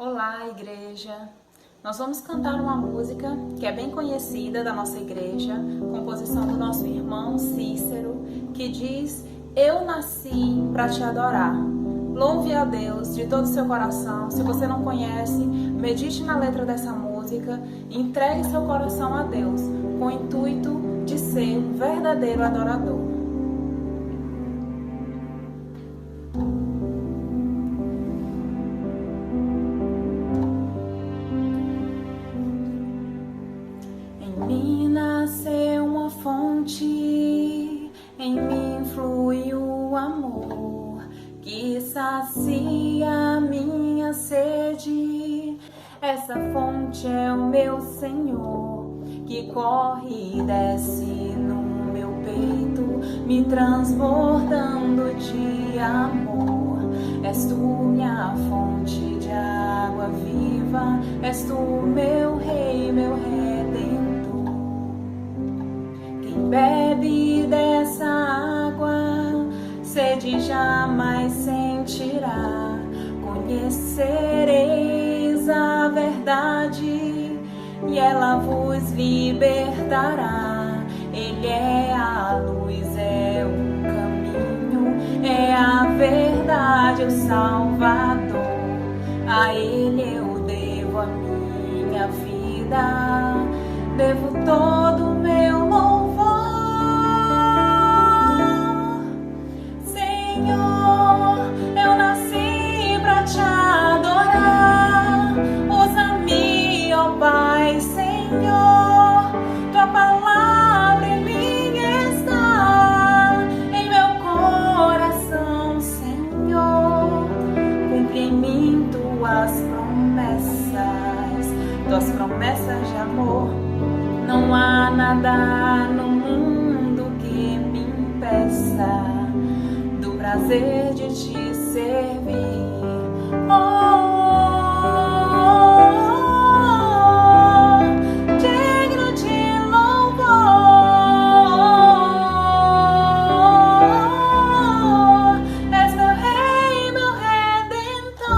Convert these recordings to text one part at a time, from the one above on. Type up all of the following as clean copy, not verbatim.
Olá, igreja! Nós vamos cantar uma música que é bem conhecida da nossa igreja, composição do nosso irmão Cícero, que diz: Eu nasci para te adorar. Louve a Deus de todo o seu coração. Se você não conhece, medite na letra dessa música e entregue seu coração a Deus, com o intuito de ser um verdadeiro adorador. Em mim nasceu uma fonte, em mim flui o amor que sacia minha sede. Essa fonte é o meu Senhor, que corre e desce no meu peito, me transbordando de amor. És tu minha fonte de água viva, és tu meu rei, meu redentor. Quem bebe dessa água, sede jamais sentirá. Conhecereis a verdade e ela vos libertará. Ele é a luz, é o caminho, é a verdade, o Salvador. A Ele eu devo a minha vida, devo todo o meu louvor. Senhor, eu nasci pra te adorar. Usa-me, ó Pai, Senhor. Tua palavra em mim está, em meu coração, Senhor. Cumpre em mim tuas promessas de amor. Não há nada no mundo que me impeça do prazer de te servir. Digno de louvor, és meu rei, meu redentor.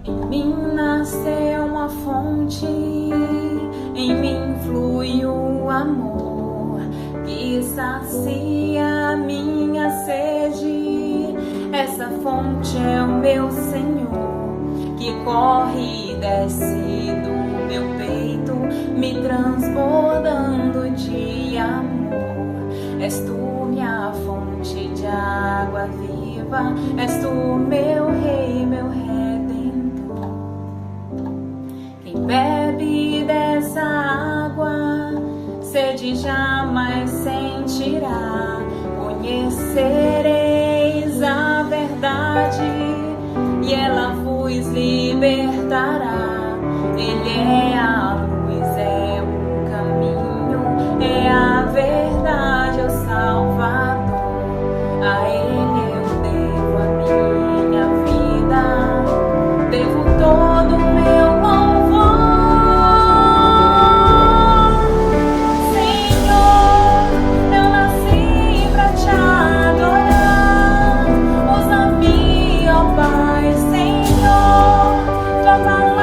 Em mim nasceu uma fonte, em mim flui o amor que sacia minha sede. Essa fonte é o meu Senhor, que corre e desce do meu peito, me transbordando de amor. És tu minha fonte de água viva, és tu meu rei, meu redentor. Quem bebe dessa água, sede jamais sentirá. Conhecereis a verdade e ela vos libertará. Ele é a luz, é o caminho, é a verdade, é o Salvador. A Ele eu devo a minha vida, devo todo o meu louvor. Senhor, eu nasci pra te adorar. Usa-me, ó Pai, Senhor. Tua palavra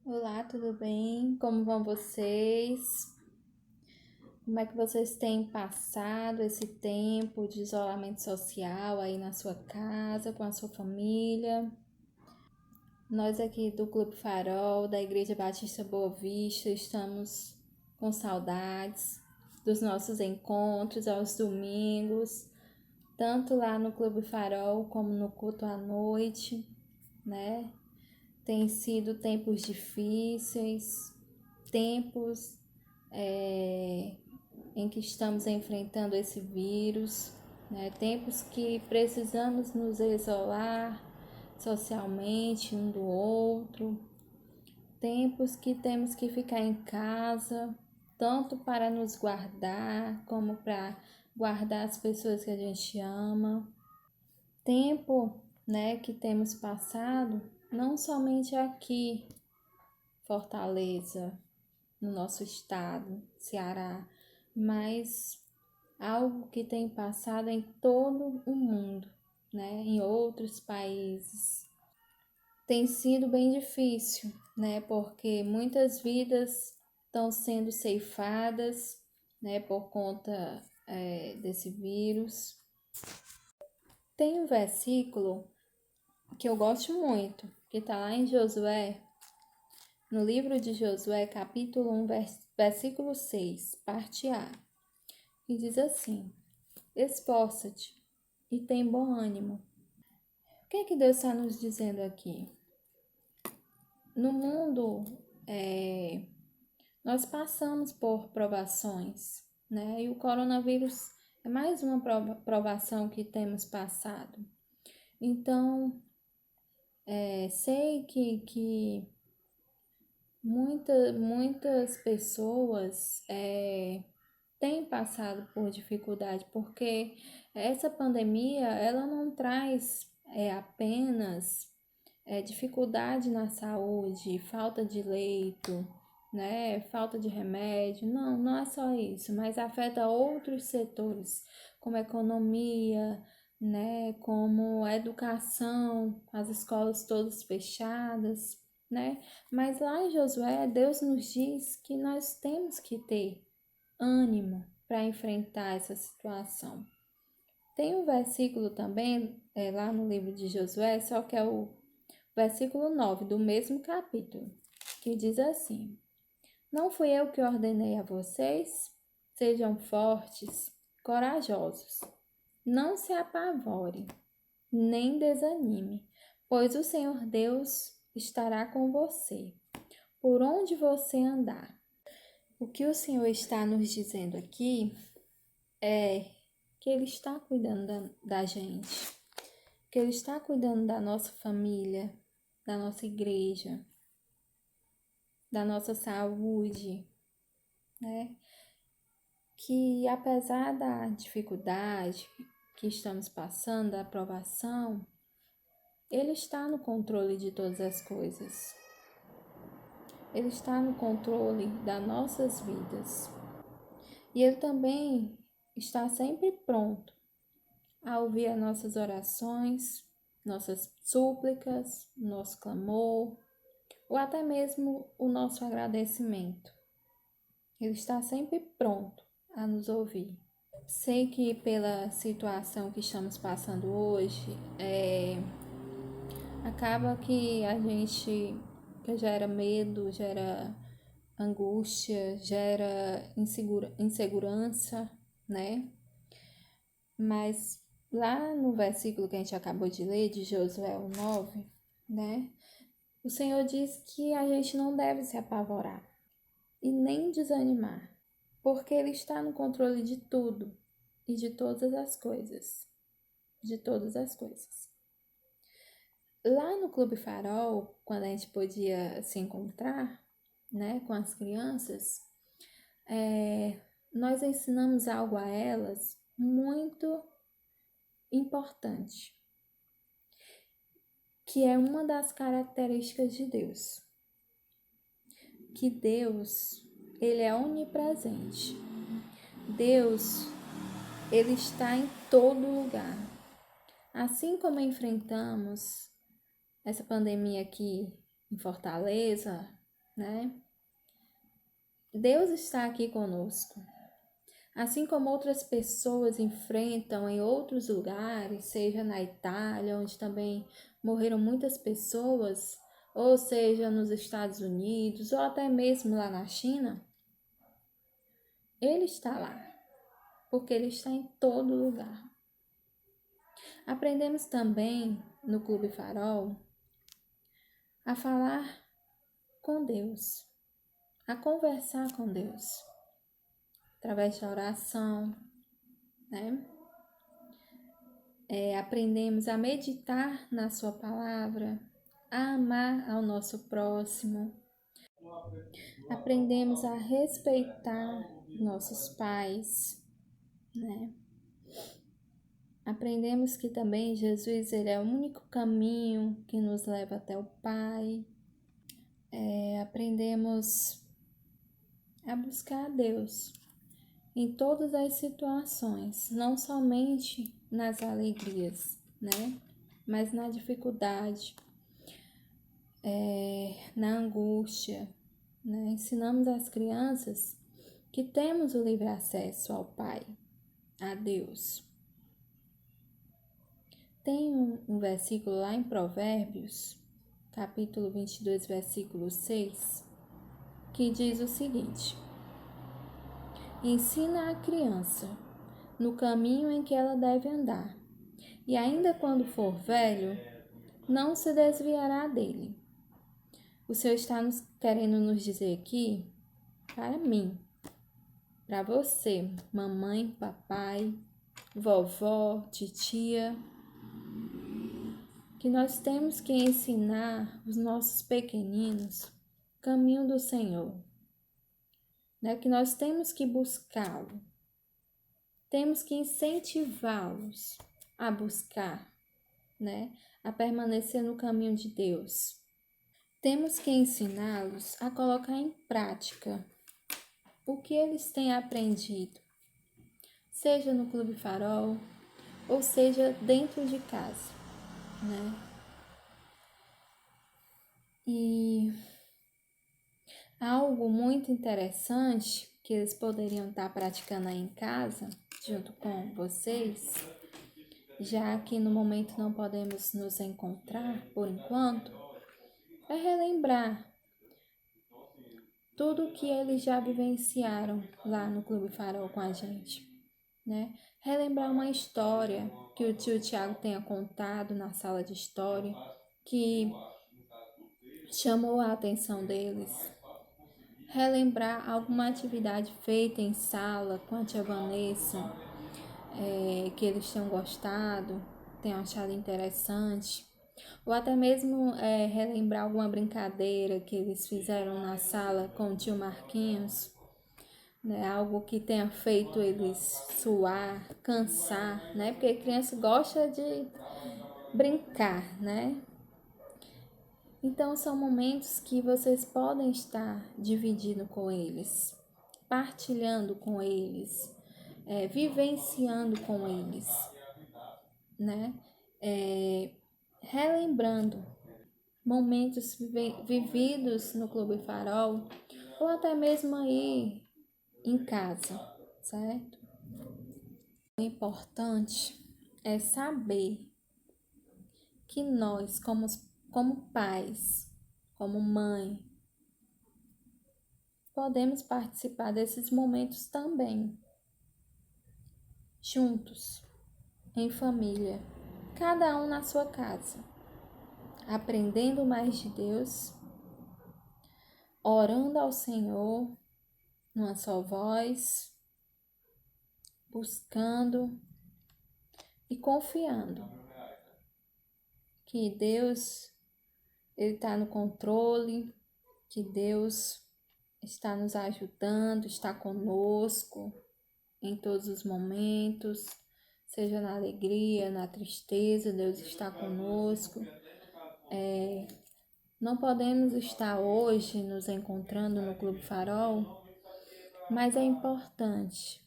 Olá, tudo bem? Como vão vocês? Como é que vocês têm passado esse tempo de isolamento social aí na sua casa, com a sua família? Nós aqui do Clube Farol, da Igreja Batista Boa Vista, estamos com saudades dos nossos encontros aos domingos, tanto lá no Clube Farol como no culto à noite, né? Tem sido tempos difíceis, tempos em que estamos enfrentando esse vírus, né? Tempos que precisamos nos isolar socialmente um do outro, tempos que temos que ficar em casa, tanto para nos guardar como para guardar as pessoas que a gente ama. Tempo, né, que temos passado não somente aqui, Fortaleza, no nosso estado, Ceará, mas algo que tem passado em todo o mundo, né? Em outros países. Tem sido bem difícil, né? Porque muitas vidas estão sendo ceifadas, né? Por conta desse vírus. Tem um versículo que eu gosto muito, que está lá em Josué, no livro de Josué, capítulo 1, versículo 6, parte A, e diz assim: Esforça-te e tem bom ânimo. O que é que Deus está nos dizendo aqui? No mundo, nós passamos por provações, né? E o coronavírus é mais uma provação que temos passado. Então, sei que muitas pessoas têm passado por dificuldade, porque essa pandemia, ela não traz apenas dificuldade na saúde, falta de leito, né, falta de remédio, não é só isso, mas afeta outros setores, como a economia, né, como a educação, as escolas todas fechadas, né, mas lá em Josué, Deus nos diz que nós temos que ter ânimo para enfrentar essa situação. Tem um versículo também lá no livro de Josué, só que é o versículo 9 do mesmo capítulo, que diz assim: Não fui eu que ordenei a vocês? Sejam fortes, corajosos. Não se apavore, nem desanime, pois o Senhor Deus estará com você, por onde você andar. O que o Senhor está nos dizendo aqui é que Ele está cuidando da gente, que Ele está cuidando da nossa família, da nossa igreja, da nossa saúde, né? Que apesar da dificuldade que estamos passando, da aprovação, Ele está no controle de todas as coisas. Ele está no controle das nossas vidas. E Ele também está sempre pronto a ouvir as nossas orações, nossas súplicas, nosso clamor, ou até mesmo o nosso agradecimento. Ele está sempre pronto a nos ouvir. Sei que pela situação que estamos passando hoje, acaba que a gente gera medo, gera angústia, gera insegurança, né? Mas lá no versículo que a gente acabou de ler, de Josué 9, né? O Senhor diz que a gente não deve se apavorar e nem desanimar, porque Ele está no controle de tudo e de todas as coisas. De todas as coisas. Lá no Clube Farol, quando a gente podia se encontrar, né, com as crianças, nós ensinamos algo a elas muito importante, que é uma das características de Deus. Que Deus, Ele é onipresente. Deus, Ele está em todo lugar. Assim como enfrentamos essa pandemia aqui em Fortaleza, né? Deus está aqui conosco. Assim como outras pessoas enfrentam em outros lugares, seja na Itália, onde também morreram muitas pessoas, ou seja nos Estados Unidos, ou até mesmo lá na China, Ele está lá, porque Ele está em todo lugar. Aprendemos também no Clube Farol a falar com Deus, a conversar com Deus, através da oração, né? Aprendemos a meditar na Sua palavra, a amar ao nosso próximo, aprendemos a respeitar nossos pais, né? Aprendemos que também Jesus ele é o único caminho que nos leva até o Pai. Aprendemos a buscar a Deus em todas as situações, não somente nas alegrias, né? Mas na dificuldade, na angústia, né? Ensinamos às crianças que temos o livre acesso ao Pai, a Deus. Tem um versículo lá em Provérbios, capítulo 22, versículo 6, que diz o seguinte: ensina a criança no caminho em que ela deve andar, e ainda quando for velho, não se desviará dele. O Senhor está querendo nos dizer aqui, para mim, para você, mamãe, papai, vovó, titia, que nós temos que ensinar os nossos pequeninos o caminho do Senhor, né? Que nós temos que buscá-lo, temos que incentivá-los a buscar, né? A permanecer no caminho de Deus. Temos que ensiná-los a colocar em prática o que eles têm aprendido, seja no Clube Farol ou seja dentro de casa, né? E algo muito interessante que eles poderiam estar praticando aí em casa, junto com vocês, já que no momento não podemos nos encontrar por enquanto, é relembrar tudo o que eles já vivenciaram lá no Clube Farol com a gente, né? Relembrar uma história que o tio Tiago tenha contado na sala de história, que chamou a atenção deles. Relembrar alguma atividade feita em sala com a tia Vanessa, que eles tenham gostado, tenham achado interessante. Ou até mesmo relembrar alguma brincadeira que eles fizeram na sala com o tio Marquinhos, né? Algo que tenha feito eles suar, cansar, né? Porque criança gosta de brincar, né? Então são momentos que vocês podem estar dividindo com eles, partilhando com eles, vivenciando com eles, né? Relembrando momentos vividos no Clube Farol ou até mesmo aí em casa, certo? O importante é saber que nós, como pais, como mãe, podemos participar desses momentos também, juntos, em família, cada um na sua casa, aprendendo mais de Deus, orando ao Senhor numa só voz, buscando e confiando que Deus ele está no controle, que Deus está nos ajudando, está conosco em todos os momentos, seja na alegria, na tristeza, Deus está conosco. Não podemos estar hoje nos encontrando no Clube Farol, mas é importante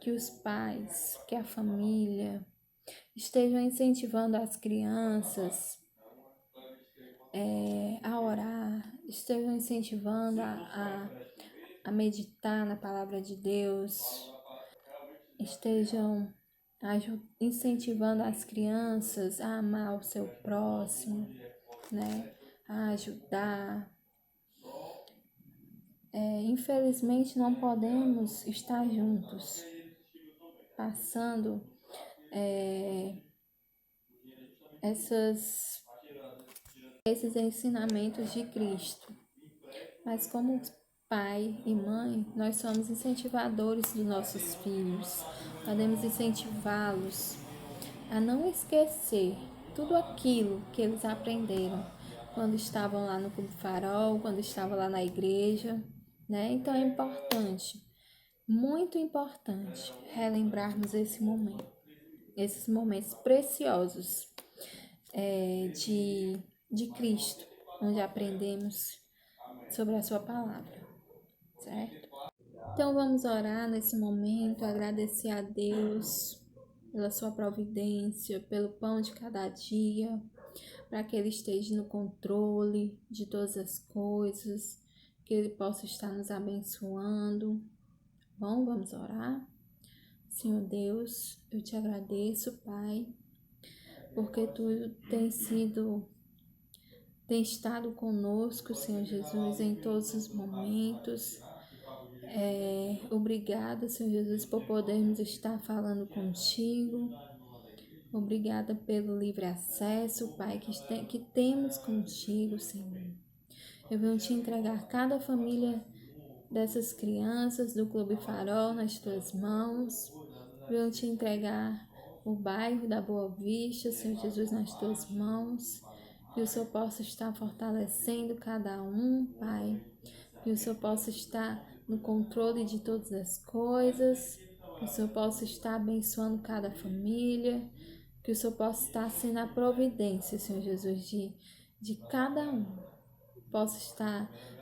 que os pais, que a família estejam incentivando as crianças a orar, estejam incentivando a meditar na palavra de Deus, estejam incentivando as crianças a amar o seu próximo, né? A ajudar. Infelizmente não podemos estar juntos, passando esses ensinamentos de Cristo. Mas como pai e mãe, nós somos incentivadores dos nossos filhos. Podemos incentivá-los a não esquecer tudo aquilo que eles aprenderam quando estavam lá no Clube Farol, quando estavam lá na igreja, né? Então é importante, muito importante, relembrarmos esses momentos preciosos de Cristo, onde aprendemos sobre a sua palavra, certo? Então vamos orar nesse momento, agradecer a Deus pela sua providência, pelo pão de cada dia, para que Ele esteja no controle de todas as coisas, que Ele possa estar nos abençoando. Bom, vamos orar? Senhor Deus, eu te agradeço, Pai, porque Tu tens estado conosco, Senhor Jesus, em todos os momentos. Obrigada, Senhor Jesus, por podermos estar falando contigo. Obrigada pelo livre acesso, Pai, que temos contigo, Senhor. Eu venho te entregar cada família dessas crianças do Clube Farol nas tuas mãos. Venho te entregar o bairro da Boa Vista, Senhor Jesus, nas tuas mãos. Que o Senhor possa estar fortalecendo cada um, Pai. Que o Senhor possa estar no controle de todas as coisas. Que o Senhor possa estar abençoando cada família. Que o Senhor possa estar sendo a providência, Senhor Jesus, de cada um.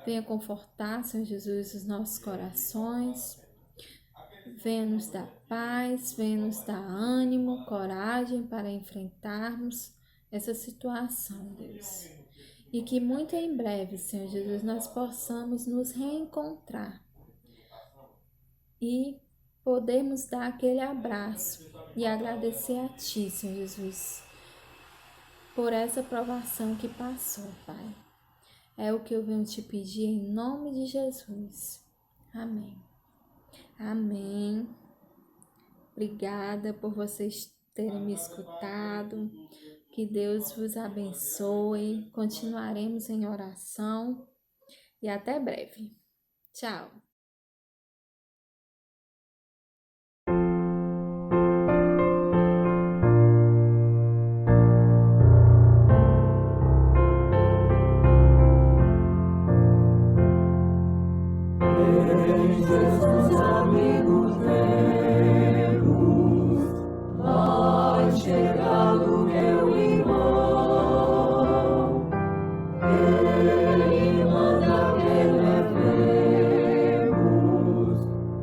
Venha confortar, Senhor Jesus, os nossos corações. Venha nos dar paz, venha nos dar ânimo, coragem para enfrentarmos essa situação, Deus. E que muito em breve, Senhor Jesus, nós possamos nos reencontrar e podemos dar aquele abraço e agradecer a Ti, Senhor Jesus, por essa provação que passou, Pai. É o que eu venho te pedir em nome de Jesus. Amém. Amém. Obrigada por vocês terem me escutado. Que Deus vos abençoe. Continuaremos em oração e até breve. Tchau. Jesus, amigos meus, vai chegar o meu irmão. Ele manda que levemos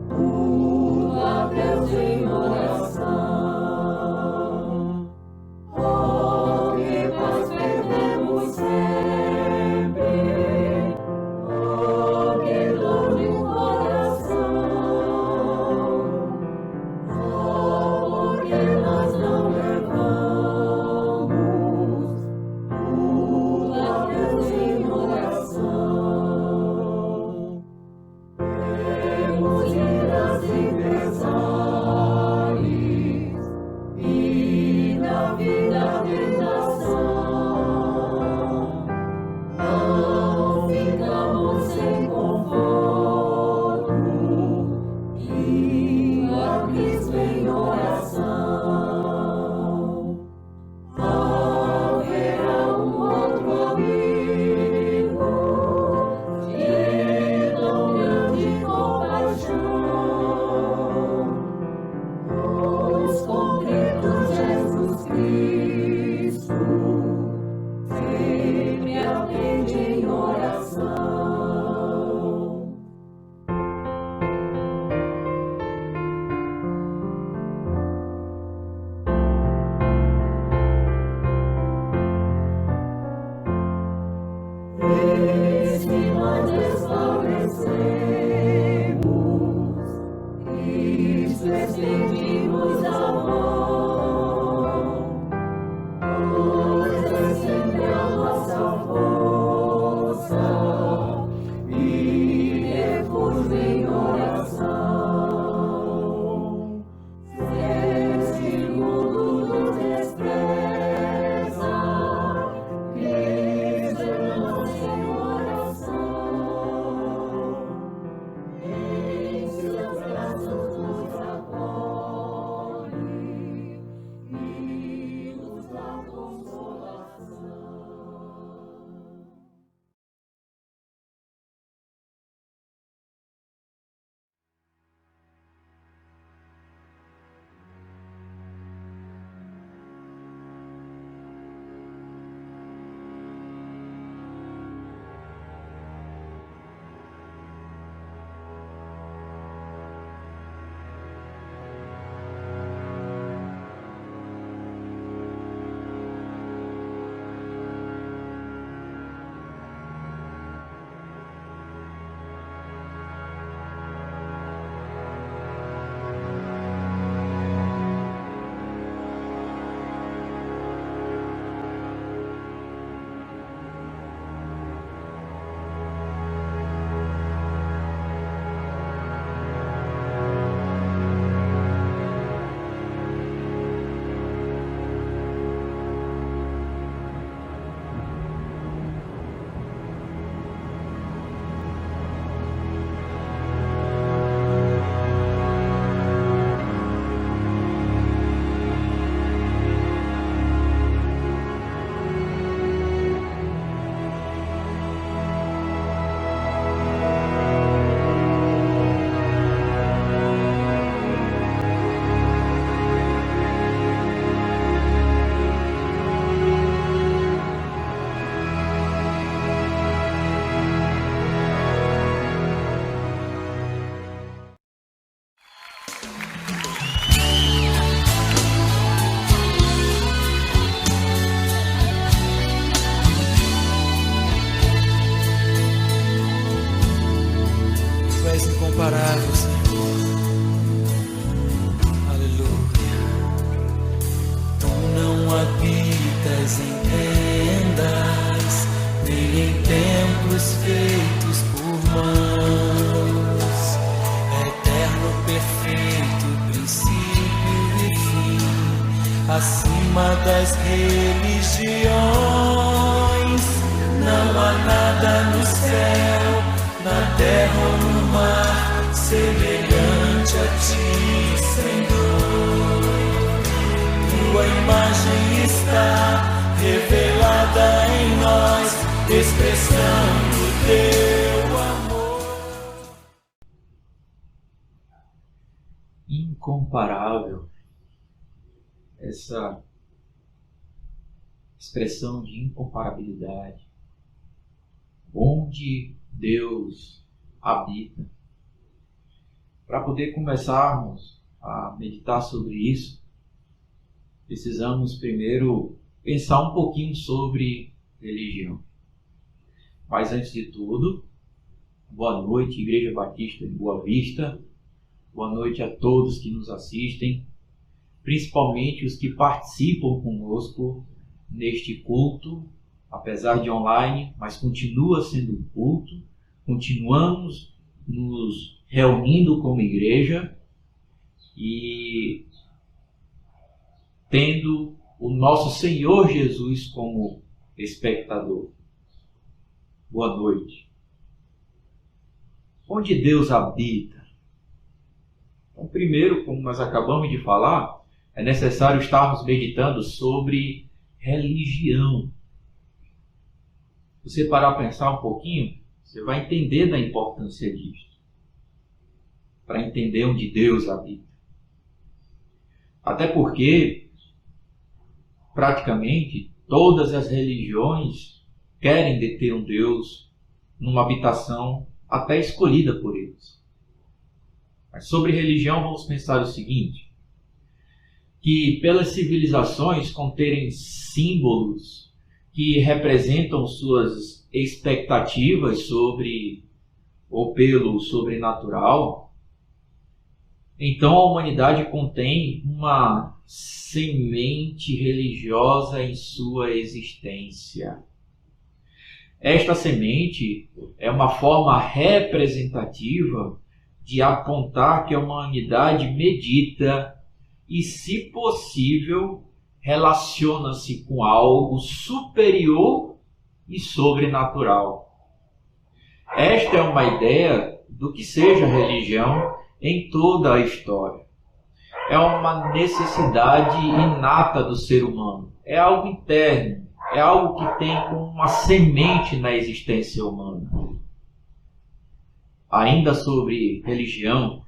tudo a Deus em oração. Oh, que paz perdemos sempre. Oh, que dor de coração. és incomparável, Senhor. Aleluia. Tu não habitas em tendas, nem em templos feitos por mãos. Eterno, perfeito, princípio e fim, acima das religiões. Não há nada no céu, na terra ou no mar, semelhante a ti, Senhor. Tua imagem está revelada em nós, expressando teu amor. Incomparável. Essa expressão de incomparabilidade, onde Deus habita. Para poder começarmos a meditar sobre isso, precisamos primeiro pensar um pouquinho sobre religião. Mas antes de tudo, boa noite, Igreja Batista de Boa Vista. Boa noite a todos que nos assistem, principalmente os que participam conosco neste culto, apesar de online, mas continua sendo um culto. Continuamos nos reunindo como igreja e tendo o nosso Senhor Jesus como espectador. Boa noite. Onde Deus habita? Então, primeiro, como nós acabamos de falar, é necessário estarmos meditando sobre religião. Se você parar a pensar um pouquinho, você vai entender da importância disso. Para entender onde Deus habita. Até porque, praticamente, todas as religiões querem deter um Deus numa habitação até escolhida por eles. Mas sobre religião, vamos pensar o seguinte: que pelas civilizações conterem símbolos que representam suas expectativas sobre ou pelo sobrenatural, então a humanidade contém uma semente religiosa em sua existência. Esta semente é uma forma representativa de apontar que a humanidade medita e, se possível, relaciona-se com algo superior e sobrenatural. Esta é uma ideia do que seja religião em toda a história. É uma necessidade inata do ser humano. É algo interno. É algo que tem como uma semente na existência humana. Ainda sobre religião,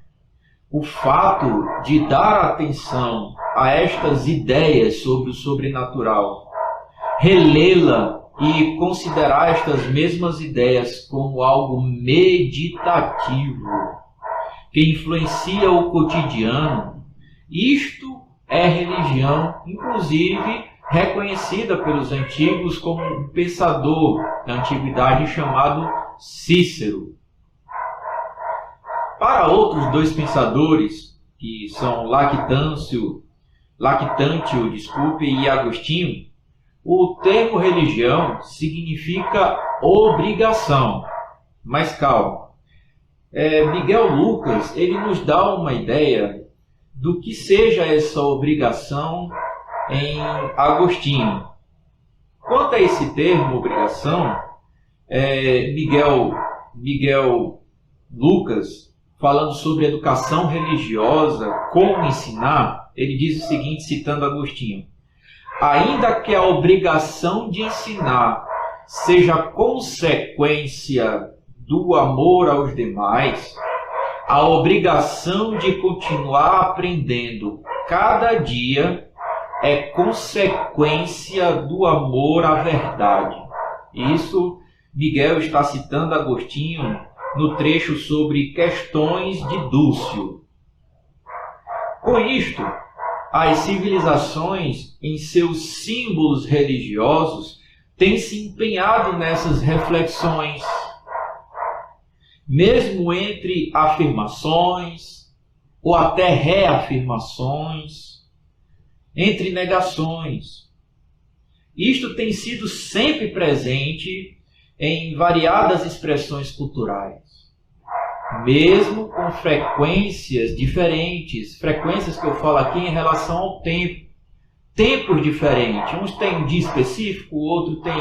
o fato de dar atenção a estas ideias sobre o sobrenatural, relê-la e considerar estas mesmas ideias como algo meditativo, que influencia o cotidiano, isto é religião, inclusive reconhecida pelos antigos como um pensador da antiguidade chamado Cícero. Para outros dois pensadores, que são Lactâncio e Agostinho, o termo religião significa obrigação. Mas calma, Miguel Lucas ele nos dá uma ideia do que seja essa obrigação em Agostinho. Quanto a esse termo obrigação, Miguel Lucas, falando sobre educação religiosa, como ensinar, ele diz o seguinte, citando Agostinho: ainda que a obrigação de ensinar seja consequência do amor aos demais, a obrigação de continuar aprendendo cada dia é consequência do amor à verdade. Isso Miguel está citando Agostinho no trecho sobre questões de Dúcio. Com isto, as civilizações, em seus símbolos religiosos, têm se empenhado nessas reflexões. mesmo entre afirmações ou até reafirmações, entre negações. Isto tem sido sempre presente em variadas expressões culturais, mesmo com frequências diferentes, frequências que eu falo aqui em relação ao tempo, tempos diferentes. Uns têm um dia específico, outro tem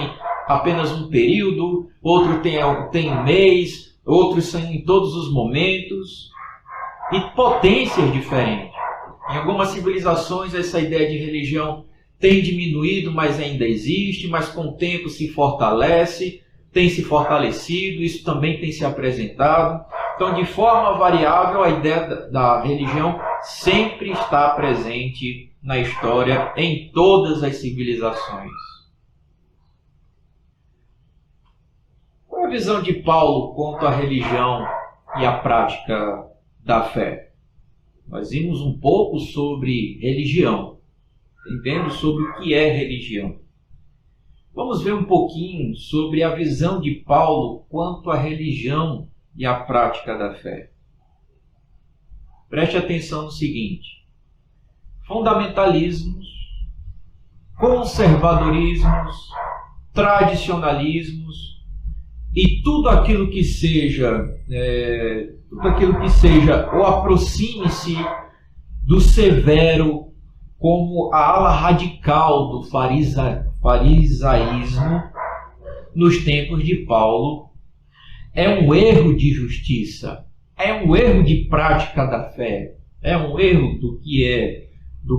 apenas um período, outro tem um mês, outros são em todos os momentos, e potências diferentes. Em algumas civilizações essa ideia de religião tem diminuído, mas ainda existe, mas com o tempo se fortalece, tem se fortalecido, isso também tem se apresentado. Então, de forma variável, a ideia da religião sempre está presente na história, em todas as civilizações. Qual é a visão de Paulo quanto à religião e à prática da fé? Nós vimos um pouco sobre religião, entendendo sobre o que é religião. Vamos ver um pouquinho sobre a visão de Paulo quanto à religião e à prática da fé. Preste atenção no seguinte: fundamentalismos, conservadorismos, tradicionalismos e tudo aquilo que seja ou aproxime-se do severo, como a ala radical do farisaísmo nos tempos de Paulo, é um erro de justiça, é um erro de prática da fé, é um erro do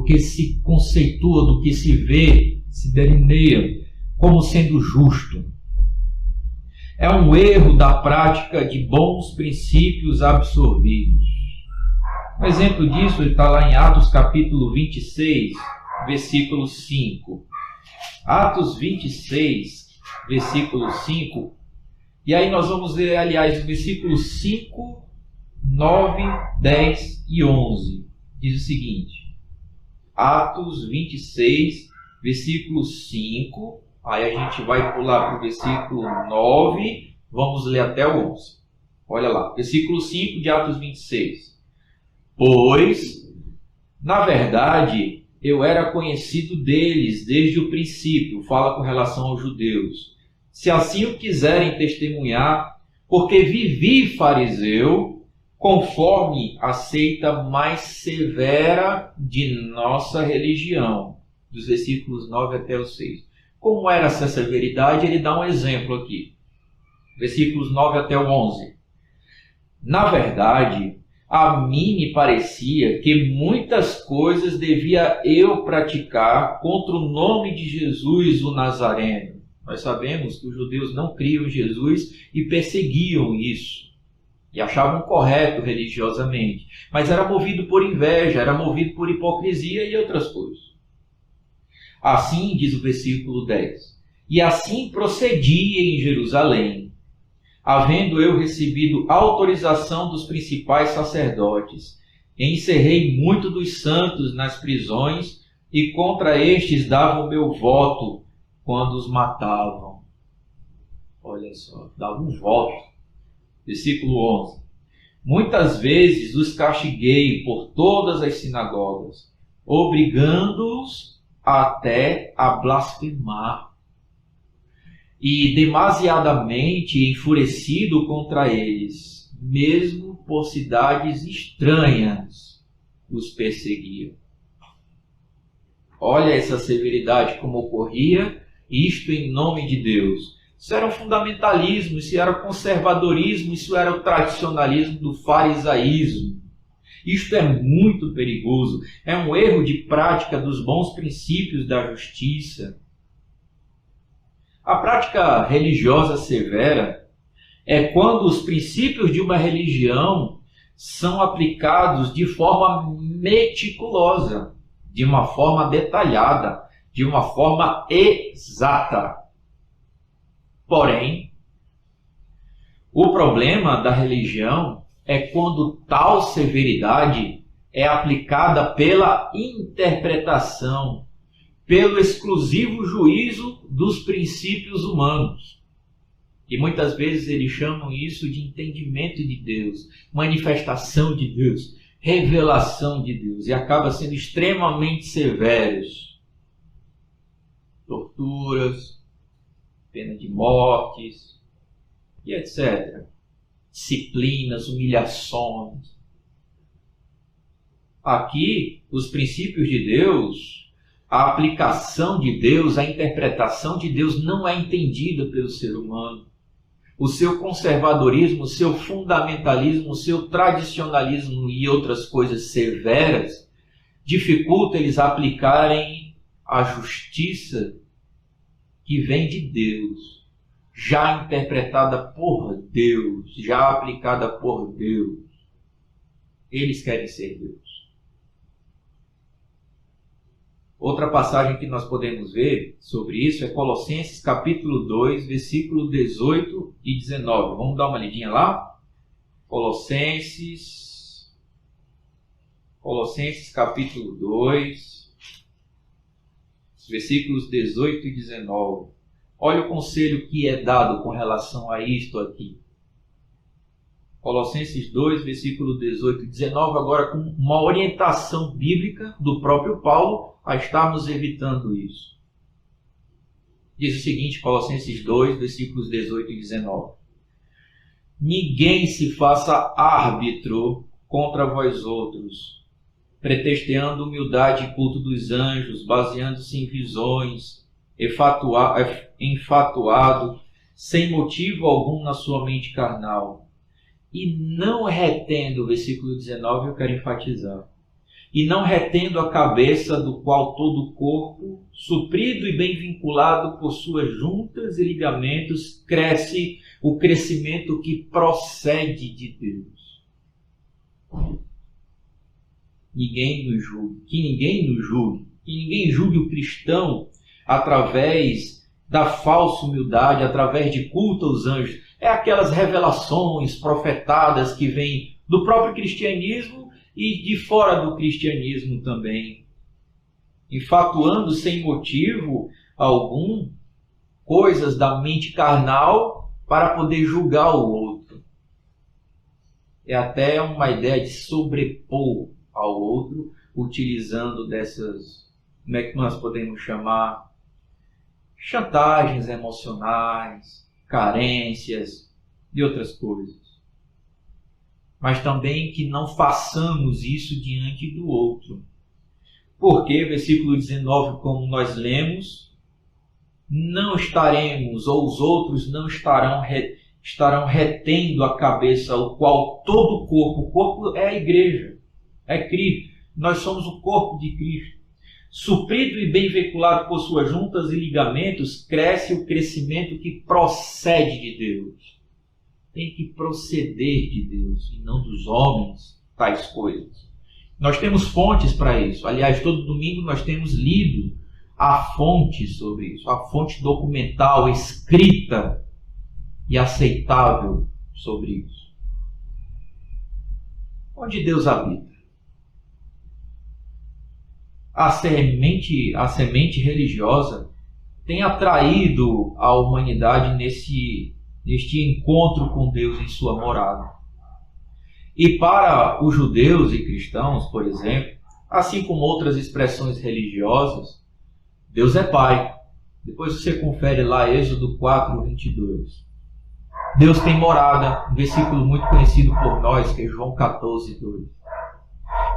que se conceitua, do que se vê, se delineia como sendo justo. É um erro da prática de bons princípios absorvidos. Um exemplo disso está lá em Atos capítulo 26, versículo 5. Atos 26, versículo 5. E aí nós vamos ler, aliás, o versículo 5, 9, 10 e 11. Diz o seguinte: Atos 26, versículo 5. Aí a gente vai pular para o versículo 9, vamos ler até o 11. Olha lá, versículo 5 de Atos 26. Pois, na verdade, eu era conhecido deles desde o princípio, fala com relação aos judeus, se assim o quiserem testemunhar, porque vivi fariseu, conforme a seita mais severa de nossa religião. Dos versículos 9 até o 6. Como era essa severidade? Ele dá um exemplo aqui. Versículos 9 até o 11. Na verdade, a mim me parecia que muitas coisas devia eu praticar contra o nome de Jesus, o Nazareno. Nós sabemos que os judeus não criam em Jesus e perseguiam isso. E achavam correto religiosamente. Mas era movido por inveja, era movido por hipocrisia e outras coisas. Assim, diz o versículo 10, e assim procedia em Jerusalém, havendo eu recebido autorização dos principais sacerdotes, encerrei muito dos santos nas prisões, e contra estes dava o meu voto quando os matavam. Olha só, dava um voto. Versículo 11. Muitas vezes os castiguei por todas as sinagogas, obrigando-os até a blasfemar. E demasiadamente enfurecido contra eles, mesmo por cidades estranhas, os perseguiam. Olha essa severidade como ocorria, isto em nome de Deus. Isso era o fundamentalismo, isso era o conservadorismo, isso era o tradicionalismo do farisaísmo. Isto é muito perigoso, é um erro de prática dos bons princípios da justiça. A prática religiosa severa é quando os princípios de uma religião são aplicados de forma meticulosa, de uma forma detalhada, de uma forma exata. Porém, o problema da religião é quando tal severidade é aplicada pela interpretação, pelo exclusivo juízo dos princípios humanos. E muitas vezes eles chamam isso de entendimento de Deus, manifestação de Deus, revelação de Deus, e acaba sendo extremamente severos. Torturas, pena de mortes, e etc. Disciplinas, humilhações. Aqui, os princípios de Deus, a aplicação de Deus, a interpretação de Deus não é entendida pelo ser humano. O seu conservadorismo, o seu fundamentalismo, o seu tradicionalismo e outras coisas severas dificulta eles aplicarem a justiça que vem de Deus, já interpretada por Deus, já aplicada por Deus. Eles querem ser Deus. Outra passagem que nós podemos ver sobre isso é Colossenses capítulo 2, versículo 18 e 19. Vamos dar uma lidinha lá? Colossenses capítulo 2, versículos 18 e 19. Olha o conselho que é dado com relação a isto aqui. Colossenses 2, versículo 18 e 19, agora com uma orientação bíblica do próprio Paulo a estarmos evitando isso. Diz o seguinte, Colossenses 2, versículos 18 e 19. Ninguém se faça árbitro contra vós outros, pretexteando humildade e culto dos anjos, baseando-se em visões, enfatuado, sem motivo algum na sua mente carnal. E não retendo, versículo 19, eu quero enfatizar, e não retendo a cabeça, do qual todo o corpo, suprido e bem vinculado por suas juntas e ligamentos, cresce o crescimento que procede de Deus. Ninguém nos julgue, que ninguém julgue o cristão através da falsa humildade, através de culto aos anjos. É aquelas revelações profetadas que vêm do próprio cristianismo e de fora do cristianismo também, enfatuando sem motivo algum coisas da mente carnal para poder julgar o outro. É até uma ideia de sobrepor ao outro, utilizando dessas, como é que nós podemos chamar, chantagens emocionais, carências e outras coisas. Mas também que não façamos isso diante do outro. Porque, versículo 19, como nós lemos, não estaremos, ou os outros não estarão retendo a cabeça, o qual todo o corpo é a igreja, é Cristo. Nós somos o corpo de Cristo. Suprido e bem vinculado por suas juntas e ligamentos, cresce o crescimento que procede de Deus. Tem que proceder de Deus e não dos homens tais coisas. Nós temos fontes para isso. Aliás, todo domingo nós temos lido a fonte sobre isso, a fonte documental, escrita e aceitável sobre isso. Onde Deus habita? A semente religiosa tem atraído a humanidade neste encontro com Deus em sua morada. E para os judeus e cristãos, por exemplo, assim como outras expressões religiosas, Deus é Pai. Depois você confere lá Êxodo 4, 22. Deus tem morada, um versículo muito conhecido por nós, que é João 14, 2.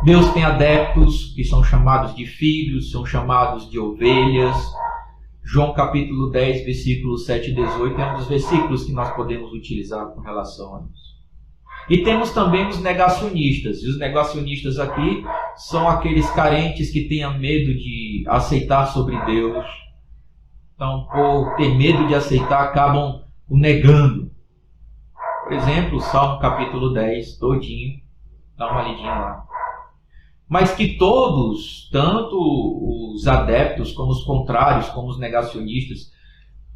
Deus tem adeptos que são chamados de filhos, são chamados de ovelhas. João capítulo 10, versículo 7 e 18 é um dos versículos que nós podemos utilizar com relação a isso. E temos também os negacionistas. E os negacionistas aqui são aqueles carentes que têm medo de aceitar sobre Deus. Então, por ter medo de aceitar, acabam o negando. Por exemplo, o Salmo capítulo 10, todinho. Dá uma lidinha lá. Mas que todos, tanto os adeptos como os contrários, como os negacionistas,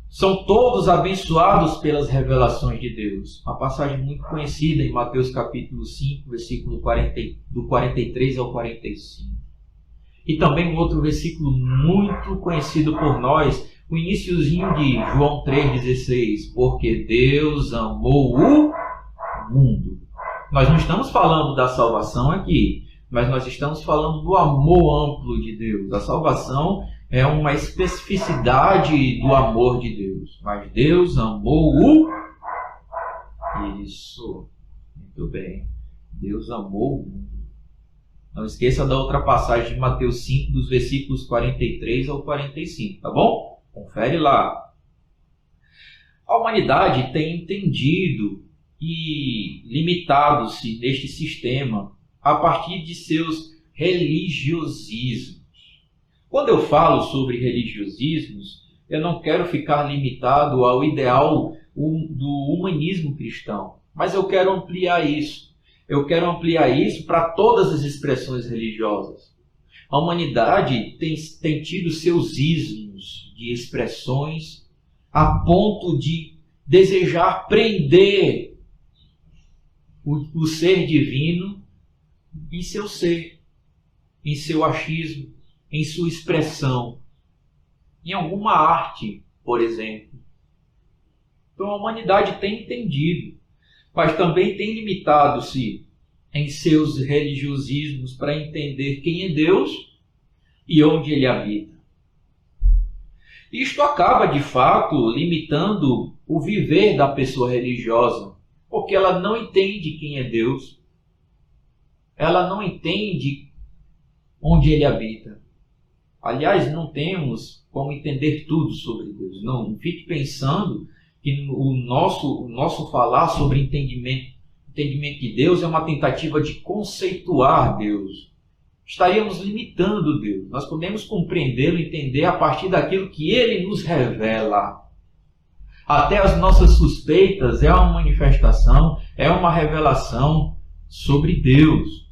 são todos abençoados pelas revelações de Deus. Uma passagem muito conhecida em Mateus capítulo 5, versículo 43 ao 45. E também um outro versículo muito conhecido por nós, o iniciozinho de João 3,16, porque Deus amou o mundo. Nós não estamos falando da salvação aqui, mas nós estamos falando do amor amplo de Deus. A salvação é uma especificidade do amor de Deus. Mas Deus amou o... Isso. Muito bem. Deus amou o mundo. Não esqueça da outra passagem de Mateus 5, dos versículos 43 ao 45, tá bom? Confere lá. A humanidade tem entendido e limitado-se neste sistema a partir de seus religiosismos. Quando eu falo sobre religiosismos, eu não quero ficar limitado ao ideal do humanismo cristão, mas eu quero ampliar isso. Eu quero ampliar isso para todas as expressões religiosas. A humanidade tem tido seus ismos de expressões a ponto de desejar prender o ser divino em seu ser, em seu achismo, em sua expressão, em alguma arte, por exemplo. Então a humanidade tem entendido, mas também tem limitado-se em seus religiosismos para entender quem é Deus e onde Ele habita. Isto acaba, de fato, limitando o viver da pessoa religiosa, porque ela não entende quem é Deus, ela não entende onde Ele habita. Aliás, não temos como entender tudo sobre Deus. Não fique pensando que o nosso falar sobre entendimento de Deus é uma tentativa de conceituar Deus. Estaríamos limitando Deus. Nós podemos compreendê-lo, entender a partir daquilo que Ele nos revela. Até as nossas suspeitas é uma manifestação, é uma revelação sobre Deus.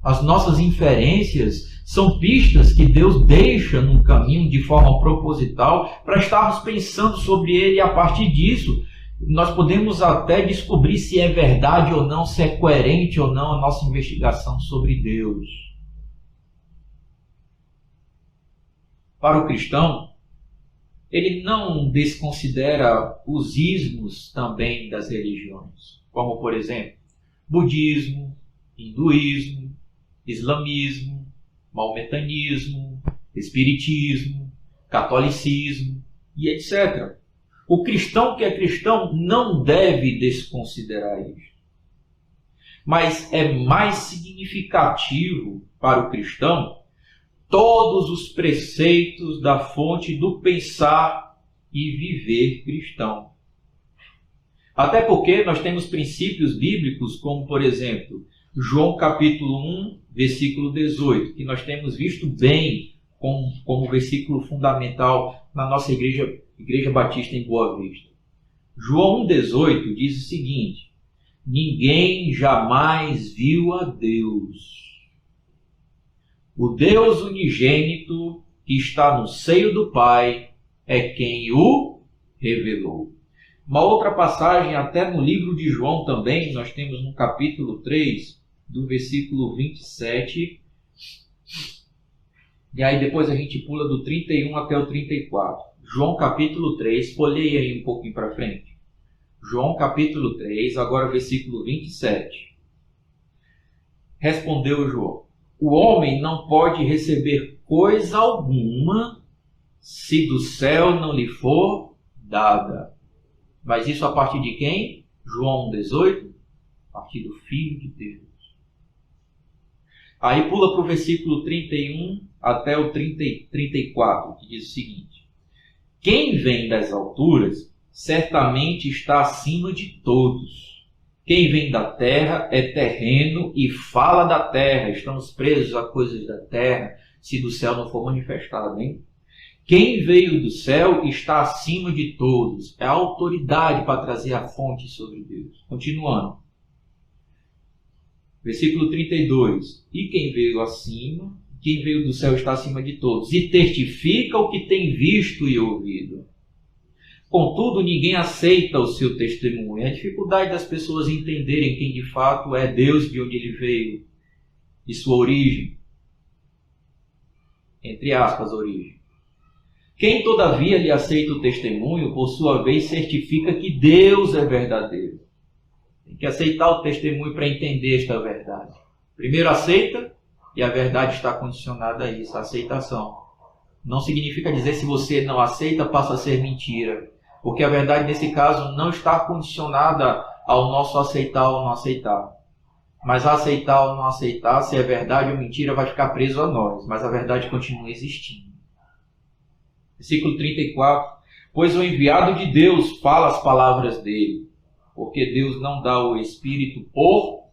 As nossas inferências são pistas que Deus deixa no caminho de forma proposital para estarmos pensando sobre Ele, e a partir disso nós podemos até descobrir se é verdade ou não, se é coerente ou não a nossa investigação sobre Deus. Para o cristão, ele não desconsidera os ismos também das religiões, como, por exemplo, budismo, hinduísmo, islamismo, maometanismo, espiritismo, catolicismo e etc. O cristão que é cristão não deve desconsiderar isso. Mas é mais significativo para o cristão todos os preceitos da fonte do pensar e viver cristão. Até porque nós temos princípios bíblicos como, por exemplo, João capítulo 1, versículo 18, que nós temos visto bem como versículo fundamental na nossa Igreja Batista em Boa Vista. João 1,18 diz o seguinte: ninguém jamais viu a Deus. O Deus unigênito que está no seio do Pai é quem o revelou. Uma outra passagem, até no livro de João também, nós temos no capítulo 3, do versículo 27, e aí depois a gente pula do 31 até o 34. João capítulo 3, folheia aí um pouquinho para frente. João capítulo 3, agora versículo 27. Respondeu João: o homem não pode receber coisa alguma se do céu não lhe for dada. Mas isso a partir de quem? João 18, a partir do Filho de Deus. Aí pula para o versículo 31 até o 34, que diz o seguinte: quem vem das alturas certamente está acima de todos. Quem vem da terra é terreno e fala da terra. Estamos presos a coisas da terra, se do céu não for manifestado, hein? Quem veio do céu está acima de todos. É a autoridade para trazer a fonte sobre Deus. Continuando. Versículo 32. E quem veio acima, quem veio do céu está acima de todos, e testifica o que tem visto e ouvido. Contudo, ninguém aceita o seu testemunho. É a dificuldade das pessoas entenderem quem de fato é Deus, de onde ele veio, e sua origem. Entre aspas, origem. Quem, todavia, lhe aceita o testemunho, por sua vez, certifica que Deus é verdadeiro. Tem que aceitar o testemunho para entender esta verdade. Primeiro aceita, e a verdade está condicionada a isso, a aceitação. Não significa dizer se você não aceita, passa a ser mentira. Porque a verdade, nesse caso, não está condicionada ao nosso aceitar ou não aceitar. Mas aceitar ou não aceitar, se é verdade ou mentira, vai ficar preso a nós. Mas a verdade continua existindo. Versículo 34. Pois o enviado de Deus fala as palavras dele. Porque Deus não dá o Espírito por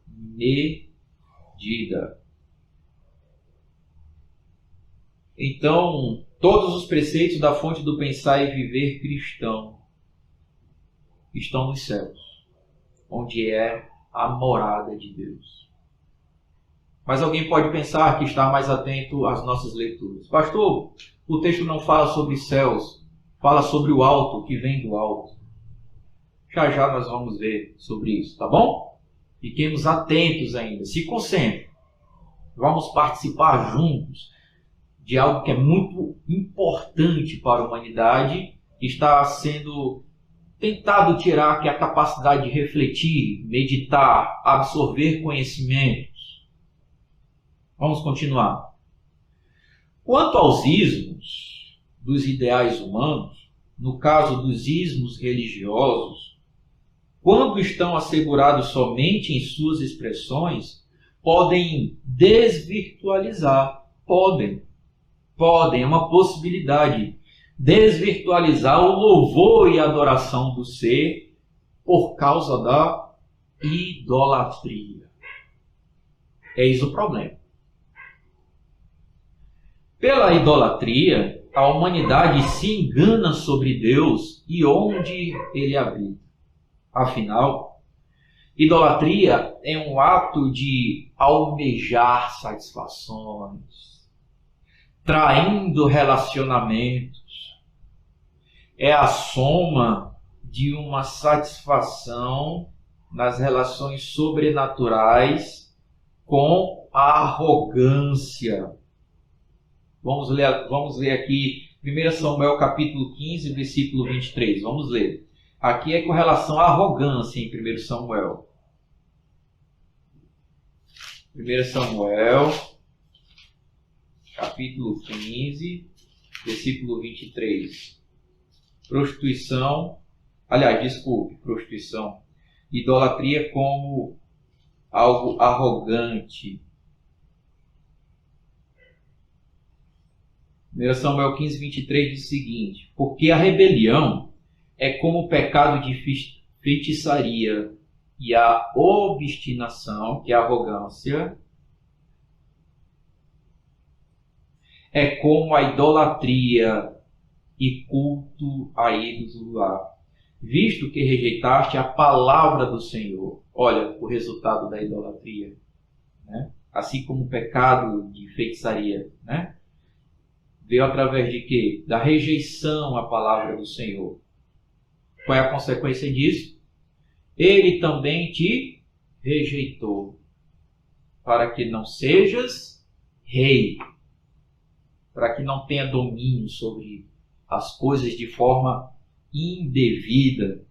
medida. Então, todos os preceitos da fonte do pensar e viver cristão estão nos céus, onde é a morada de Deus. Mas alguém pode pensar que está mais atento às nossas leituras. Pastor, o texto não fala sobre céus, fala sobre o alto, que vem do alto. Já já nós vamos ver sobre isso, tá bom? Fiquemos atentos ainda, se concentrem. Vamos participar juntos de algo que é muito importante para a humanidade, que está sendo tentado tirar, que é a capacidade de refletir, meditar, absorver conhecimentos. Vamos continuar. Quanto aos ismos dos ideais humanos, no caso dos ismos religiosos, quando estão assegurados somente em suas expressões, podem desvirtualizar, podem, é uma possibilidade, desvirtualizar o louvor e a adoração do ser por causa da idolatria. Eis o problema. Pela idolatria, a humanidade se engana sobre Deus e onde ele habita. Afinal, idolatria é um ato de almejar satisfações, traindo relacionamentos. É a soma de uma satisfação nas relações sobrenaturais com a arrogância. Vamos ler aqui 1 Samuel capítulo 15, versículo 23. Vamos ler. Aqui é com relação à arrogância em 1 Samuel. 1 Samuel capítulo 15, versículo 23. Prostituição, idolatria como algo arrogante. 1 Samuel 15, 23 diz o seguinte: porque a rebelião é como o pecado de feitiçaria, e a obstinação, que é a arrogância, é como a idolatria e culto a ídolos do lar, visto que rejeitaste a palavra do Senhor. Olha o resultado da idolatria, né? Assim como o pecado de feitiçaria, né? Veio através de quê? Da rejeição à palavra do Senhor. Qual é a consequência disso? Ele também te rejeitou, para que não sejas rei, para que não tenha domínio sobre as coisas de forma indevida.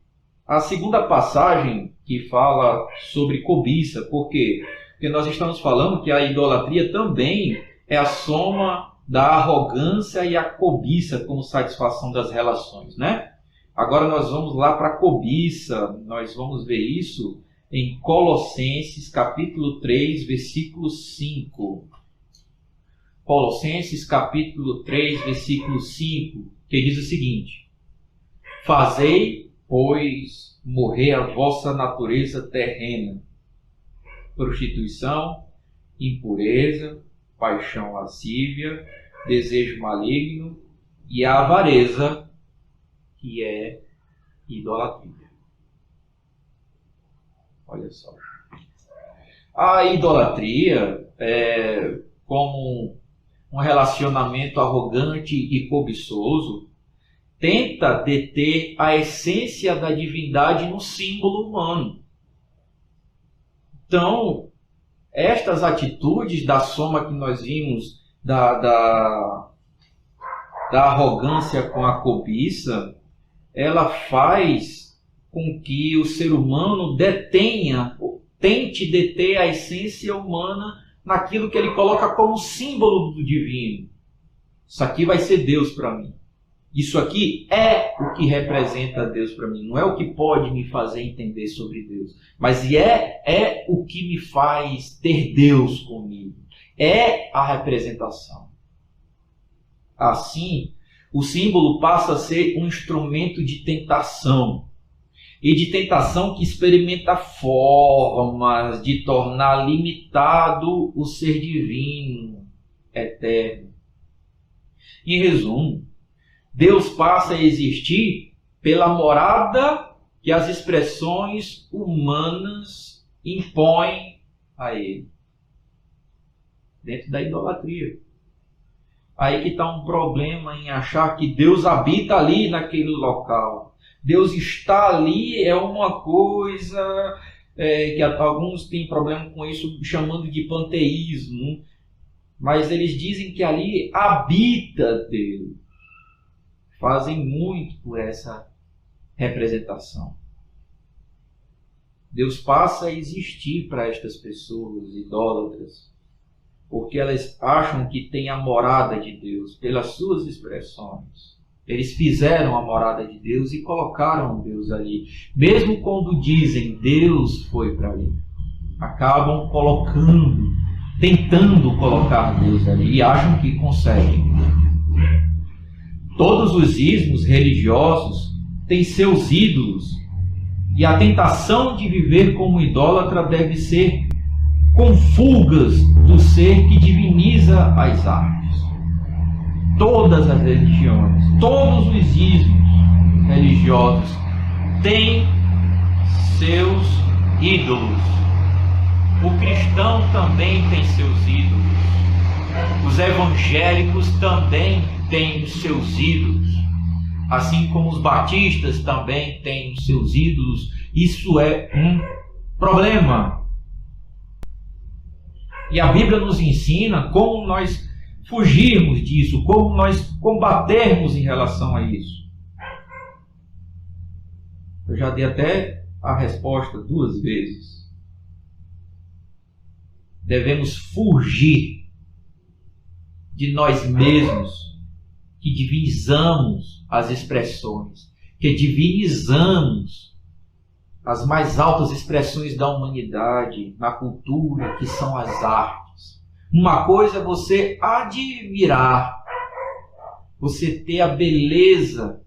A segunda passagem que fala sobre cobiça, por quê? Porque nós estamos falando que a idolatria também é a soma da arrogância e a cobiça como satisfação das relações, né? Agora nós vamos lá para a cobiça, nós vamos ver isso em Colossenses capítulo 3, versículo 5. Colossenses capítulo 3, versículo 5, que diz o seguinte: fazei, pois, morrer a vossa natureza terrena, prostituição, impureza, paixão lascívia, desejo maligno e a avareza, que é idolatria. Olha só. A idolatria é como um relacionamento arrogante e cobiçoso, tenta deter a essência da divindade no símbolo humano. Então, estas atitudes da soma que nós vimos da da arrogância com a cobiça, ela faz com que o ser humano tente deter a essência humana naquilo que ele coloca como símbolo do divino. Isso aqui vai ser Deus para mim. Isso aqui é o que representa Deus para mim. Não é o que pode me fazer entender sobre Deus, mas é o que me faz ter Deus comigo. É a representação. Assim, o símbolo passa a ser um instrumento de tentação. E de tentação que experimenta formas de tornar limitado o ser divino, eterno. Em resumo, Deus passa a existir pela morada que as expressões humanas impõem a Ele. Dentro da idolatria. Aí que está um problema em achar que Deus habita ali naquele local. Deus está ali é uma coisa que alguns têm problema com isso, chamando de panteísmo. Mas eles dizem que ali habita Deus. Fazem muito por essa representação. Deus passa a existir para estas pessoas idólatras, porque elas acham que tem a morada de Deus pelas suas expressões. Eles fizeram a morada de Deus e colocaram Deus ali. Mesmo quando dizem Deus foi para ali, acabam tentando colocar Deus ali e acham que conseguem. Todos os ismos religiosos têm seus ídolos e a tentação de viver como idólatra deve ser com fugas do ser que diviniza as artes. Todas as religiões, todos os ismos religiosos têm seus ídolos. O cristão também tem seus ídolos. Os evangélicos também têm os seus ídolos. Assim como os batistas também têm os seus ídolos. Isso é um problema. E a Bíblia nos ensina como nós fugirmos disso, como nós combatermos em relação a isso. Eu já dei até a resposta 2 vezes. Devemos fugir de nós mesmos, que divinizamos as expressões, que divinizamos as mais altas expressões da humanidade, na cultura, que são as artes. Uma coisa é você admirar, você ter a beleza,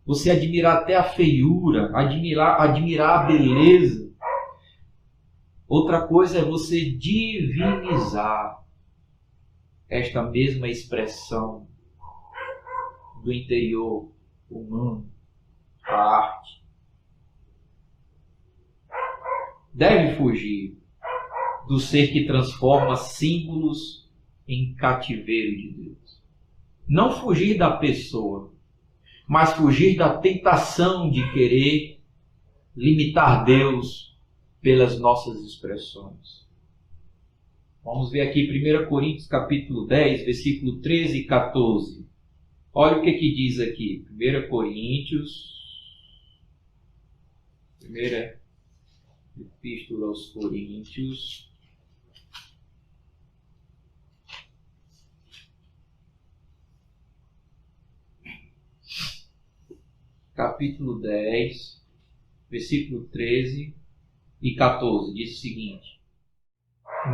você admirar até a feiura, admirar a beleza. Outra coisa é você divinizar esta mesma expressão do interior humano, a arte. Deve fugir do ser que transforma símbolos em cativeiro de Deus. Não fugir da pessoa, mas fugir da tentação de querer limitar Deus pelas nossas expressões. Vamos ver aqui 1 Coríntios capítulo 10, versículo 13 e 14. Olha o que diz aqui. 1 Coríntios, primeira Epístola aos Coríntios, capítulo 10, versículo 13 e 14, diz o seguinte: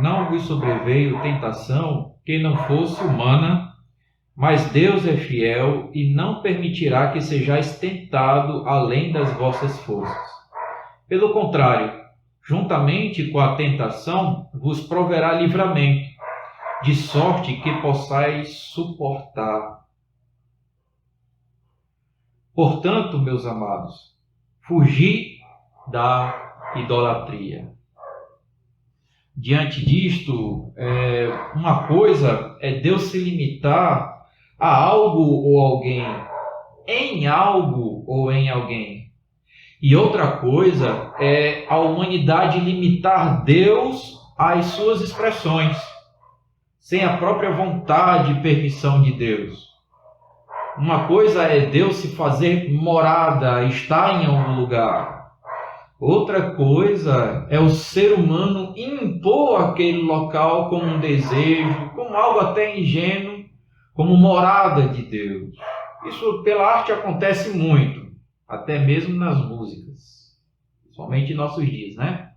Não vos sobreveio tentação que não fosse humana, mas Deus é fiel e não permitirá que sejais tentado além das vossas forças. Pelo contrário, juntamente com a tentação vos proverá livramento, de sorte que possais suportar. Portanto, meus amados, fugi da idolatria. Diante disto, uma coisa é Deus se limitar a algo ou alguém, em algo ou em alguém. E outra coisa é a humanidade limitar Deus às suas expressões, sem a própria vontade e permissão de Deus. Uma coisa é Deus se fazer morada, estar em algum lugar. Outra coisa é o ser humano impor aquele local como um desejo, como algo até ingênuo, como morada de Deus. Isso pela arte acontece muito, até mesmo nas músicas, somente em nossos dias, né?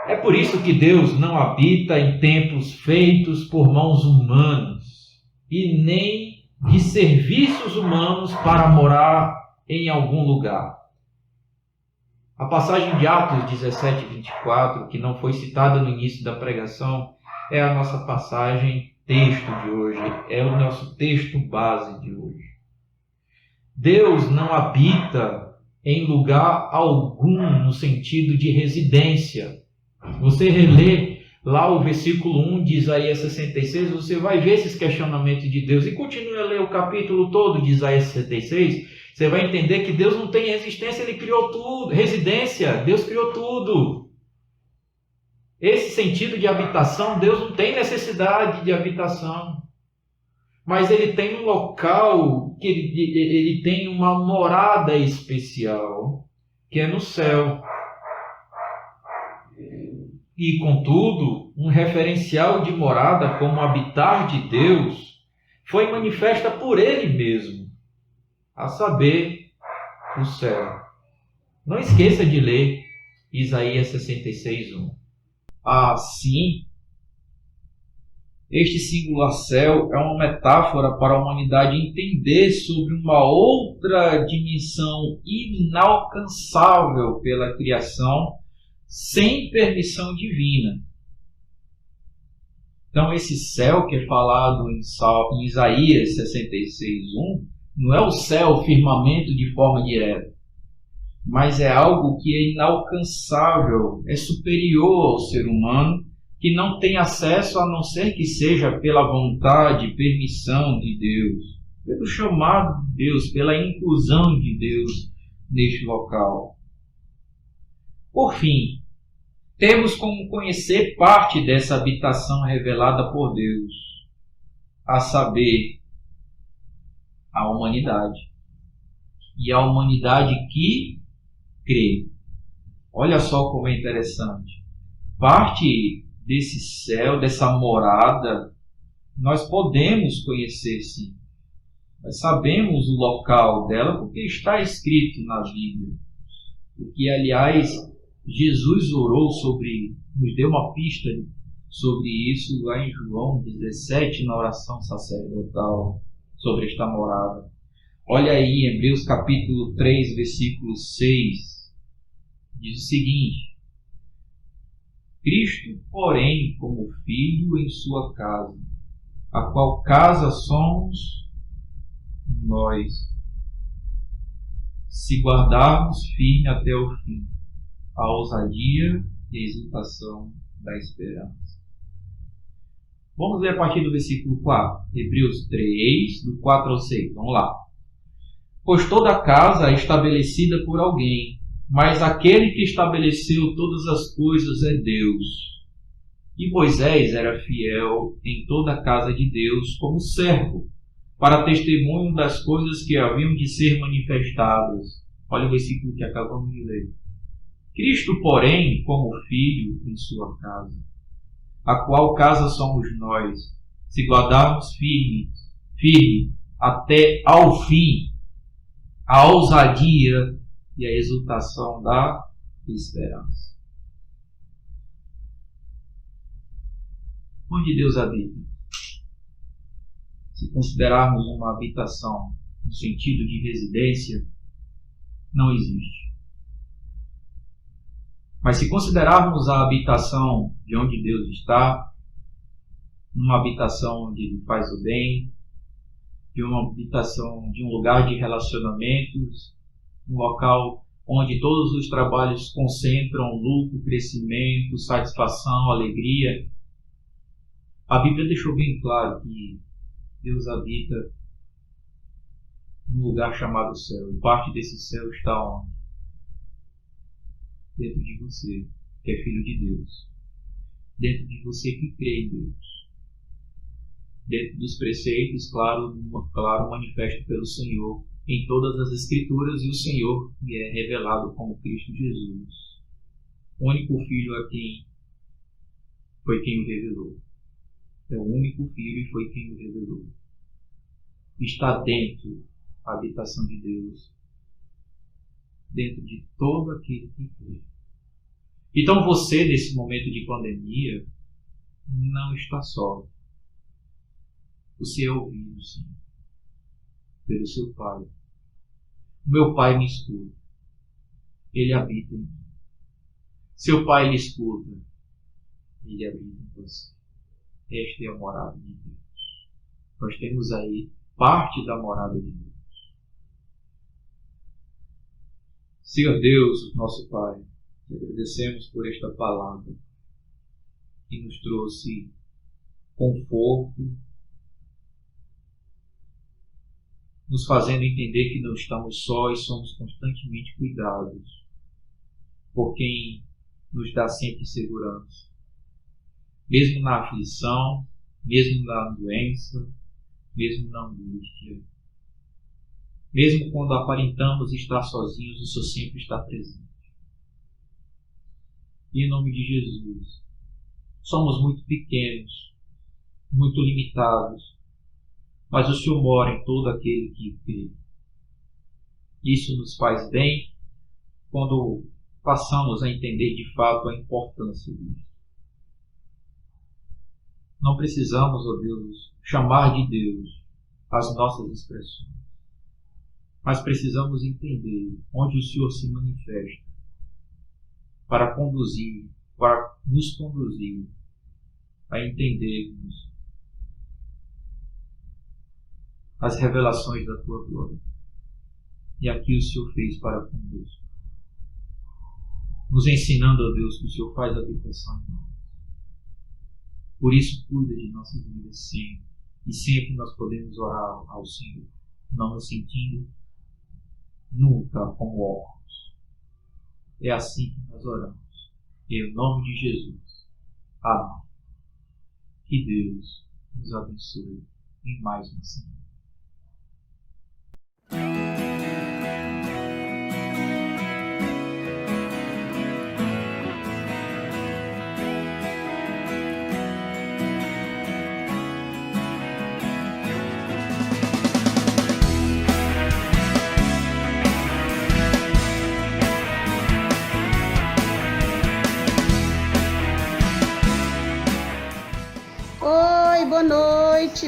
É por isso que Deus não habita em templos feitos por mãos humanas e nem de serviços humanos para morar em algum lugar. A passagem de Atos 17, 24, que não foi citada no início da pregação, é a nossa passagem texto de hoje, é o nosso texto base de hoje. Deus não habita em lugar algum no sentido de residência. Você relê lá o versículo 1 de Isaías 66, você vai ver esses questionamentos de Deus. E continue a ler o capítulo todo de Isaías 66, você vai entender que Deus não tem resistência, Ele criou tudo. Residência, Deus criou tudo. Esse sentido de habitação, Deus não tem necessidade de habitação. Mas Ele tem um local, que ele tem uma morada especial, que é no céu. E, contudo, um referencial de morada como habitar de Deus foi manifesta por Ele mesmo, a saber, o céu. Não esqueça de ler Isaías 66:1. Assim, este singular céu é uma metáfora para a humanidade entender sobre uma outra dimensão inalcançável pela criação, sem permissão divina. Então, esse céu que é falado em Isaías 66:1 não é o céu, o firmamento de forma direta, mas é algo que é inalcançável, é superior ao ser humano, que não tem acesso a não ser que seja pela vontade, permissão de Deus, pelo chamado de Deus, pela inclusão de Deus neste local. Por fim, temos como conhecer parte dessa habitação revelada por Deus, a saber, a humanidade. E a humanidade que crê. Olha só como é interessante. Parte desse céu, dessa morada, nós podemos conhecer sim. Nós sabemos o local dela porque está escrito na Bíblia. O que, aliás, Jesus orou sobre, nos deu uma pista sobre isso lá em João 17, na oração sacerdotal, sobre esta morada. Olha aí, Hebreus capítulo 3, versículo 6, diz o seguinte: Cristo, porém, como Filho em sua casa, a qual casa somos nós, se guardarmos firme até o fim a ousadia e a exultação da esperança. Vamos ler a partir do versículo 4, Hebreus 3, do 4 ao 6. Vamos lá. Pois toda casa é estabelecida por alguém, mas aquele que estabeleceu todas as coisas é Deus. E Moisés era fiel em toda a casa de Deus como servo, para testemunho das coisas que haviam de ser manifestadas. Olha o versículo que acabamos de ler. Cristo, porém, como Filho em sua casa, a qual casa somos nós, se guardarmos firme até ao fim, a ousadia e a exultação da esperança. Onde Deus habita? Se considerarmos uma habitação no sentido de residência, não existe. Mas se considerarmos a habitação de onde Deus está, uma habitação onde Ele faz o bem, de uma habitação, de um lugar de relacionamentos, um local onde todos os trabalhos concentram lucro, crescimento, satisfação, alegria, a Bíblia deixou bem claro que Deus habita num lugar chamado céu. E parte desse céu está onde? Dentro de você, que é filho de Deus. Dentro de você que crê em Deus. dentro dos preceitos, claro, manifesto pelo Senhor em todas as Escrituras, e o Senhor que é revelado como Cristo Jesus, o único Filho a quem foi quem o revelou. É o único Filho e foi quem o revelou. Está dentro da habitação de Deus, dentro de todo aquele que crê. Então você, nesse momento de pandemia, não está só. Você é ouvido, sim, pelo seu Pai. O meu Pai me escuta. Ele habita em mim. Seu Pai lhe escuta. Ele habita em você. Esta é a morada de Deus. Nós temos aí parte da morada de Deus. Senhor Deus, nosso Pai, te agradecemos por esta palavra que nos trouxe conforto, nos fazendo entender que não estamos sós, somos constantemente cuidados por quem nos dá sempre segurança. Mesmo na aflição, mesmo na doença, mesmo na angústia, mesmo quando aparentamos estar sozinhos, o Senhor sempre está presente. E em nome de Jesus, somos muito pequenos, muito limitados, mas o Senhor mora em todo aquele que crê. Isso nos faz bem quando passamos a entender de fato a importância disso. Não precisamos, ó Deus, chamar de Deus as nossas expressões, mas precisamos entender onde o Senhor se manifesta para nos conduzir a entendermos as revelações da Tua glória. E aqui o Senhor fez para conosco, nos ensinando, ó Deus, que o Senhor faz habitação em nós. Por isso, cuida de nossas vidas sempre. E sempre nós podemos orar ao Senhor, não nos sentindo nunca como órfãos. É assim que nós oramos. Em nome de Jesus. Amém. Que Deus nos abençoe em mais uma semana.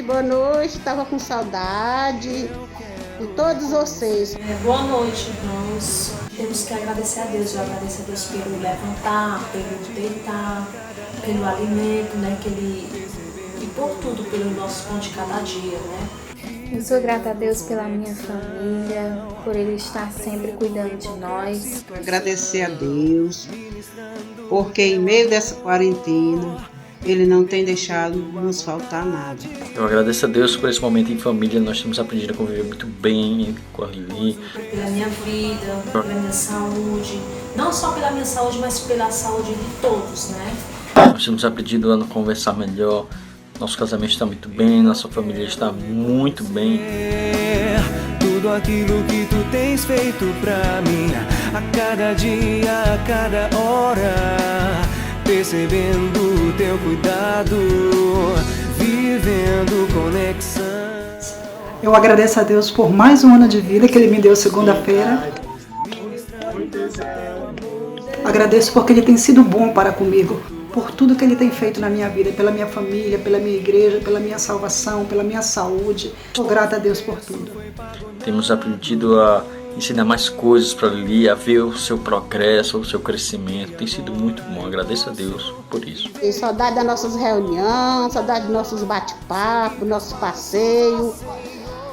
Boa noite, estava com saudade de todos vocês. Boa noite, irmãos. Temos que agradecer a Deus. Eu agradeço a Deus pelo levantar, pelo deitar, pelo alimento, né? E por tudo, pelo nosso pão de cada dia, né? Eu sou grata a Deus pela minha família, por Ele estar sempre cuidando de nós. Agradecer a Deus, porque em meio dessa quarentena, Ele não tem deixado nos faltar nada. Eu agradeço a Deus por esse momento em família. Nós temos aprendido a conviver muito bem com a Lili. Pela minha vida, pela minha saúde. Não só pela minha saúde, mas pela saúde de todos, né? Nós temos aprendido a conversar melhor. Nosso casamento está muito bem, nossa família está muito bem. Tudo aquilo que tu tens feito pra mim, a cada dia, a cada hora, percebendo o teu cuidado, vivendo conexão. Eu agradeço a Deus por mais um ano de vida que Ele me deu segunda-feira. Agradeço porque Ele tem sido bom para comigo, por tudo que Ele tem feito na minha vida, pela minha família, pela minha igreja, pela minha salvação, pela minha saúde. Sou grata a Deus por tudo. Temos aprendido a ensinar mais coisas para Lili, a ver o seu progresso, o seu crescimento. Tem sido muito bom. Agradeço a Deus por isso. Tem saudade das nossas reuniões, saudade dos nossos bate-papos, nossos passeios.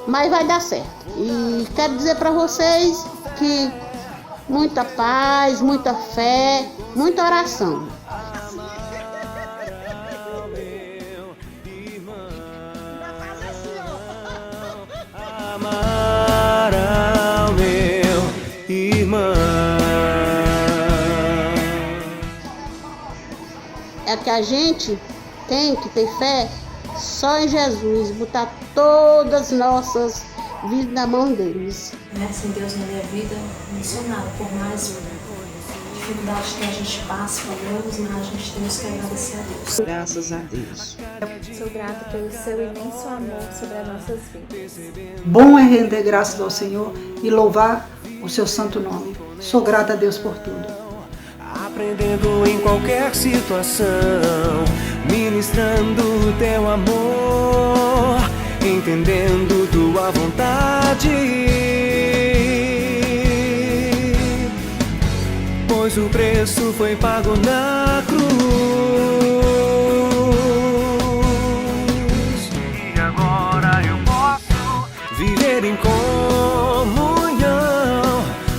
Mas vai dar certo. E quero dizer para vocês que muita paz, muita fé, muita oração. Amar ao meu irmão. É que a gente tem que ter fé só em Jesus, botar todas nossas vidas na mão deles. Sem Deus na minha vida, não sou nada. Por mais dificuldades que a gente passa, problemas, mas a gente tem que agradecer a Deus. Graças a Deus. Sou grata pelo seu imenso amor sobre as nossas vidas. Bom é render graças ao Senhor e louvar o seu santo nome. Sou grata a Deus por tudo. Aprendendo em qualquer situação, ministrando o teu amor, entendendo tua vontade. Pois o preço foi pago na cruz. E agora eu posso viver em comunhão,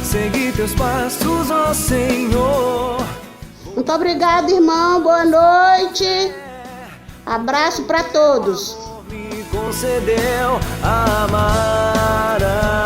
seguir teus passos, ó Senhor. Muito obrigada, irmão. Boa noite. Abraço para todos. Me concedeu amar a